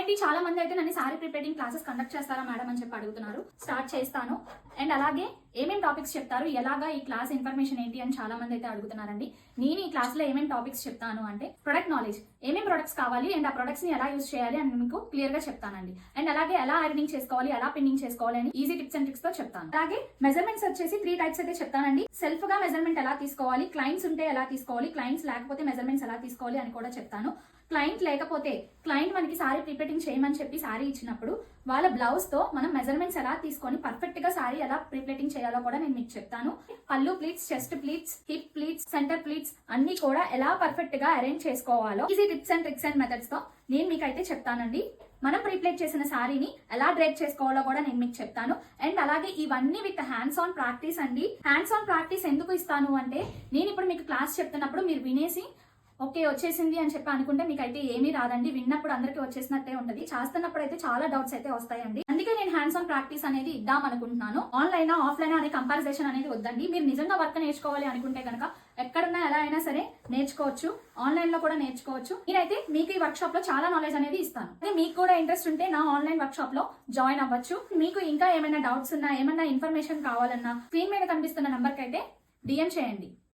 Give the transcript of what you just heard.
అండి, చాలా మంది అయితే నన్ను సారీ ప్రిపేరింగ్ క్లాసెస్ కండక్ట్ చేస్తారా మేడం అని చెప్పి అడుగుతున్నారు. స్టార్ట్ చేస్తాను. అండ్ అలాగే ఏమేమి టాపిక్స్ చెప్తారు, ఎలాగా ఈ క్లాస్ ఇన్ఫర్మేషన్ ఏంటి అని చాలా మంది అయితే అడుగుతున్నారండి. నేను ఈ క్లాస్ లో ఏమేమి టాపిక్స్ చెప్తాను అంటే ప్రొడక్ట్ నాలెడ్జ్, ఏమేమి ప్రొడక్ట్స్ కావాలి అండ్ ఆ ప్రొడక్ట్స్ ని ఎలా యూజ్ చేయాలి అని మీకు క్లియర్ గా చెప్తానండి. అండ్ అలాగే ఎలా ఐరనింగ్ చేసుకోవాలి, ఎలా పిన్నింగ్ చేసుకోవాలి అని ఈజీ టిప్స్ అండ్ ట్రిక్స్ తో చెప్తాను. అలాగే మెజర్మెంట్స్ వచ్చేసి 3 టైప్స్ అయితే చెప్తానండి. సెల్ఫ్ గా మెజర్మెంట్ ఎలా తీసుకోవాలి, క్లయింట్స్ ఉంటే ఎలా తీసుకోవాలి, క్లయింట్స్ లేకపోతే మెజర్మెంట్స్ ఎలా తీసుకోవాలి అని కూడా చెప్తాను. క్లయింట్ లేకపోతే క్లయింట్ మనకి సారీ ప్రిపేరింగ్ చేయమని చెప్పి సారీ ఇచ్చినప్పుడు వాళ్ళ బ్లౌజ్ తో మనం మెజర్మెంట్స్ ఎలా తీసుకొని పర్ఫెక్ట్ గా సారీ ఎలా ప్రిప్లేటింగ్ చేయాలో కూడా నేను మీకు చెప్తాను. పళ్ళు pleats, chest pleats, hip pleats, centre pleats అన్ని కూడా ఎలా పర్ఫెక్ట్ గా అరేంజ్ చేసుకోవాలో easy tips and tricks and methods తో నేను మీకైతే చెప్తానండి. మనం ప్రీప్లేట్ చేసిన సారీని ఎలా డ్రేప్ చేసుకోవాలో కూడా నేను మీకు చెప్తాను. అండ్ అలాగే ఇవన్నీ విత్ హ్యాండ్స్ ఆన్ ప్రాక్టీస్ అండి. హ్యాండ్స్ ఆన్ ప్రాక్టీస్ ఎందుకు ఇస్తాను అంటే నేను ఇప్పుడు మీకు క్లాస్ చెప్తున్నప్పుడు మీరు వినేసి ఓకే వచ్చేసింది అని చెప్పి అనుకుంటే మీకు అయితే ఏమీ రాదండి. విన్నప్పుడు అందరికీ వచ్చేసినట్టే ఉంటది, చేస్తున్నప్పుడు అయితే చాలా డౌట్స్ అయితే వస్తాయండి. అందుకే నేను హ్యాండ్స్ ఆన్ ప్రాక్టీస్ అనేది ఇద్దాం అనుకుంటున్నాను. ఆన్లైన్ ఆఫ్లైన్ అనే కంపారిజేషన్ అనేది వద్దండి. మీరు నిజంగా వర్క్ నేర్చుకోవాలి అనుకుంటే కనుక ఎక్కడున్నా ఎలా అయినా సరే నేర్చుకోవచ్చు, ఆన్లైన్ లో కూడా నేర్చుకోవచ్చు. నేనైతే మీకు ఈ వర్క్ షాప్ లో చాలా నాలెడ్జ్ అనేది ఇస్తాను. అదే మీకు కూడా ఇంట్రెస్ట్ ఉంటే నా ఆన్లైన్ వర్క్ షాప్ లో జాయిన్ అవ్వచ్చు. మీకు ఇంకా ఏమైనా డౌట్స్ ఉన్నా, ఏమైనా ఇన్ఫర్మేషన్ కావాలన్నా స్క్రీన్ మీద కనిపిస్తున్న నంబర్ కి అయితే డిఎం చేయండి.